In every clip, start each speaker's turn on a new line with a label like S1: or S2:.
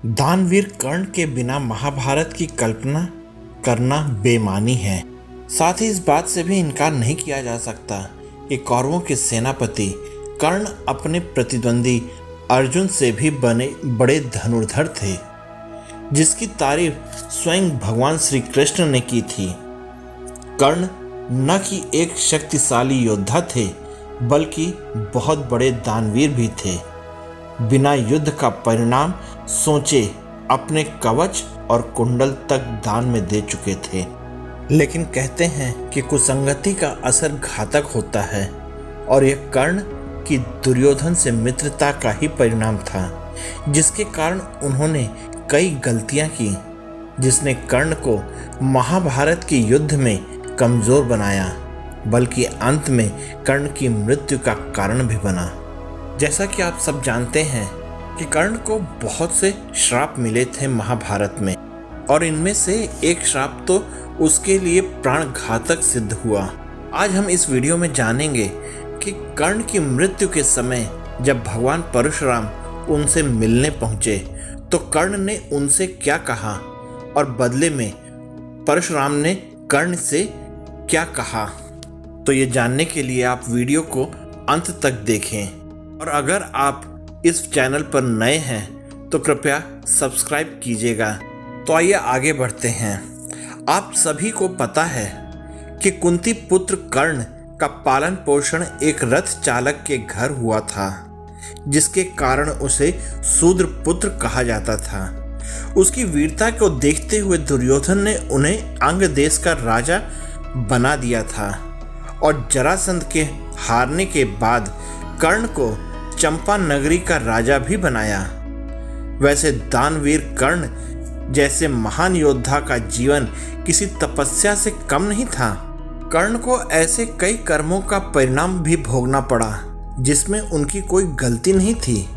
S1: दानवीर कर्ण के बिना महाभारत की कल्पना करना बेमानी है। साथ ही इस बात से भी इनकार नहीं किया जा सकता कि कौरवों के सेनापति कर्ण अपने प्रतिद्वंदी अर्जुन से भी बड़े धनुर्धर थे, जिसकी तारीफ स्वयं भगवान श्री कृष्ण ने की थी। कर्ण न कि एक शक्तिशाली योद्धा थे, बल्कि बहुत बड़े दानवीर भी थे। बिना युद्ध का परिणाम सोचे अपने कवच और कुंडल तक दान में दे चुके थे। लेकिन कहते हैं कि कुसंगति का असर घातक होता है, और यह कर्ण की दुर्योधन से मित्रता का ही परिणाम था, जिसके कारण उन्होंने कई गलतियां की, जिसने कर्ण को महाभारत के युद्ध में कमजोर बनाया, बल्कि अंत में कर्ण की मृत्यु का कारण भी बना। जैसा कि आप सब जानते हैं कि कर्ण को बहुत से श्राप मिले थे महाभारत में, और इनमें से एक श्राप तो उसके लिए प्राणघातक सिद्ध हुआ। आज हम इस वीडियो में जानेंगे कि कर्ण की मृत्यु के समय जब भगवान परशुराम उनसे मिलने पहुंचे तो कर्ण ने उनसे क्या कहा, और बदले में परशुराम ने कर्ण से क्या कहा। तो ये जानने के लिए आप वीडियो को अंत तक देखें, और अगर आप इस चैनल पर नए हैं तो कृपया सब्सक्राइब कीजिएगा। तो आइए आगे बढ़ते हैं। आप सभी को पता है कि कुंती पुत्र कर्ण का पालन पोषण एक रथ चालक के घर हुआ था, जिसके कारण उसे शूद्र पुत्र कहा जाता था। उसकी वीरता को देखते हुए दुर्योधन ने उन्हें अंग देश का राजा बना दिया था, और जरासंध के हारने के बाद कर्ण को चंपा नगरी का राजा भी बनाया। वैसे दानवीर कर्ण जैसे महान योद्धा का जीवन किसी तपस्या से कम नहीं था। कर्ण को ऐसे कई कर्मों का परिणाम भी भोगना पड़ा, जिसमें उनकी कोई गलती नहीं थी,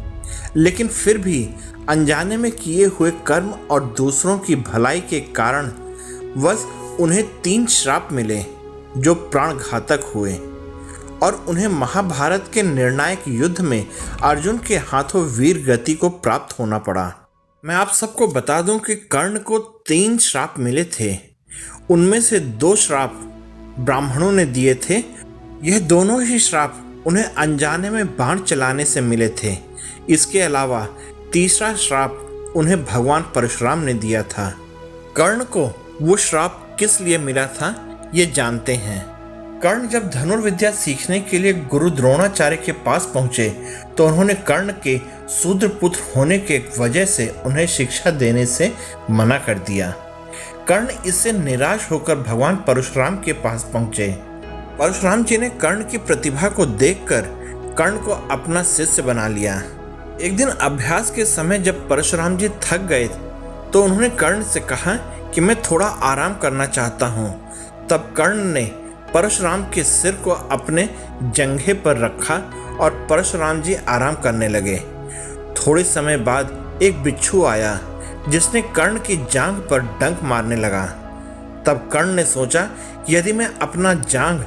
S1: लेकिन फिर भी अनजाने में किए हुए कर्म और दूसरों की भलाई के कारण बस उन्हें 3 श्राप मिले, जो प्राणघातक हुए, और उन्हें महाभारत के निर्णायक युद्ध में अर्जुन के हाथों वीर गति को प्राप्त होना पड़ा। मैं आप सबको बता दूं कि कर्ण को 3 श्राप मिले थे। उनमें से 2 श्राप ब्राह्मणों ने दिए थे। यह दोनों ही श्राप उन्हें अनजाने में बाण चलाने से मिले थे। इसके अलावा तीसरा श्राप उन्हें भगवान परशुराम ने दिया था। कर्ण को वो श्राप किस लिए मिला था, ये जानते हैं। कर्ण जब धनुर्विद्या सीखने के लिए गुरु द्रोणाचार्य के पास पहुंचे तो उन्होंने कर्ण के शूद्र पुत्र होने के वजह से उन्हें शिक्षा देने से मना कर दिया। कर्ण इससे निराश होकर भगवान परशुराम के पास पहुंचे। परशुराम जी ने कर्ण की प्रतिभा को देखकर कर्ण को अपना शिष्य बना लिया। एक दिन अभ्यास के समय जब परशुराम जी थक गए तो उन्होंने कर्ण से कहा कि मैं थोड़ा आराम करना चाहता हूँ। तब कर्ण ने परशुराम के सिर को अपने जंघे पर रखा और परशुराम जी आराम करने लगे। थोड़े समय बाद एक बिच्छू आया, जिसने कर्ण की जांघ पर डंक मारने लगा। तब कर्ण ने सोचा कि यदि मैं अपना जांघ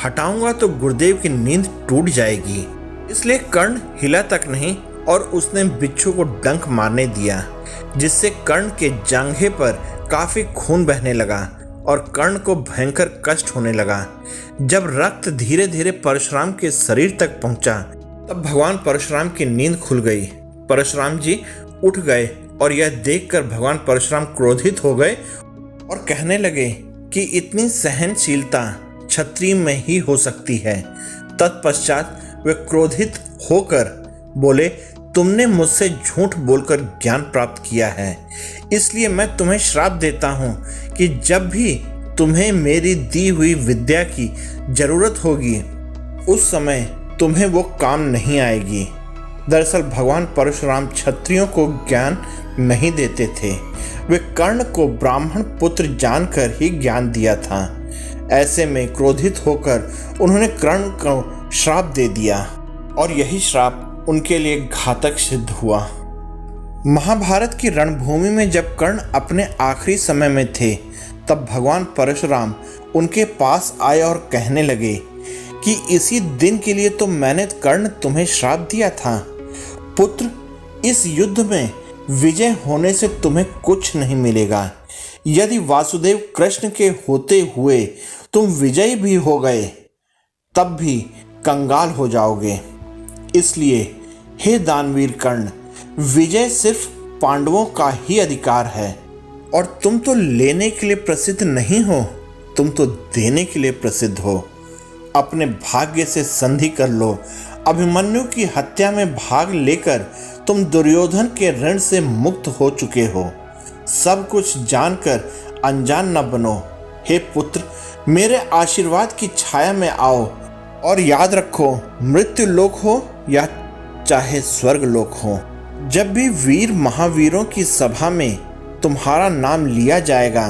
S1: हटाऊंगा तो गुरुदेव की नींद टूट जाएगी, इसलिए कर्ण हिला तक नहीं और उसने बिच्छू को डंक मारने दिया, जिससे कर्ण के जांघे पर काफी खून बहने लगा और कर्ण को भयंकर कष्ट होने लगा। जब रक्त धीरे धीरे परशुराम के शरीर तक पहुंचा तब भगवान परशुराम की नींद खुल गई। परशुराम जी उठ गए और यह देखकर भगवान परशुराम क्रोधित हो गए और कहने लगे कि इतनी सहनशीलता क्षत्रिय में ही हो सकती है। तत्पश्चात वे क्रोधित होकर बोले, तुमने मुझसे झूठ बोलकर ज्ञान प्राप्त किया है, इसलिए मैं तुम्हें श्राप देता हूँ कि जब भी तुम्हें मेरी दी हुई विद्या की जरूरत होगी उस समय तुम्हें वो काम नहीं आएगी। दरअसल भगवान परशुराम क्षत्रियों को ज्ञान नहीं देते थे, वे कर्ण को ब्राह्मण पुत्र जानकर ही ज्ञान दिया था। ऐसे में क्रोधित होकर उन्होंने कर्ण को श्राप दे दिया, और यही श्राप उनके लिए घातक सिद्ध हुआ। महाभारत की रणभूमि में जब कर्ण अपने आखिरी समय में थे तब भगवान परशुराम उनके पास आए और कहने लगे कि इसी दिन के लिए तो मैंने कर्ण तुम्हें श्राप दिया था। पुत्र, इस युद्ध में विजय होने से तुम्हें कुछ नहीं मिलेगा। यदि वासुदेव कृष्ण के होते हुए तुम विजयी भी हो गए तब भी कंगाल हो जाओगे। इसलिए हे दानवीर कर्ण, विजय सिर्फ पांडवों का ही अधिकार है। और तुम तो लेने के लिए प्रसिद्ध नहीं हो, तुम तो देने के लिए प्रसिद्ध हो। अपने भाग्य से संधि कर लो। अभिमन्यु की हत्या में भाग लेकर तुम दुर्योधन के ऋण से मुक्त हो चुके हो। सब कुछ जानकर अनजान न बनो। हे पुत्र, मेरे आशीर्वाद की छाया में आओ और याद रखो, मृत्यु लोक हो या चाहे स्वर्ग लोक हो, जब भी वीर महावीरों की सभा में तुम्हारा नाम लिया जाएगा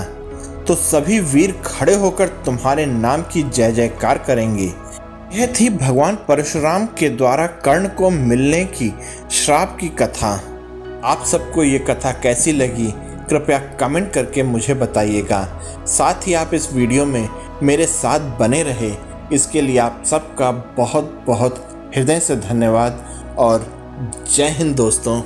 S1: तो सभी वीर खड़े होकर तुम्हारे नाम की जय जयकार करेंगे। यह थी भगवान परशुराम के द्वारा कर्ण को मिलने की श्राप की कथा। आप सबको ये कथा कैसी लगी कृपया कमेंट करके मुझे बताइएगा। साथ ही आप इस वीडियो में मेरे साथ बने रहे, इसके लिए आप सबका बहुत बहुत हृदय से धन्यवाद और जय हिंद दोस्तों।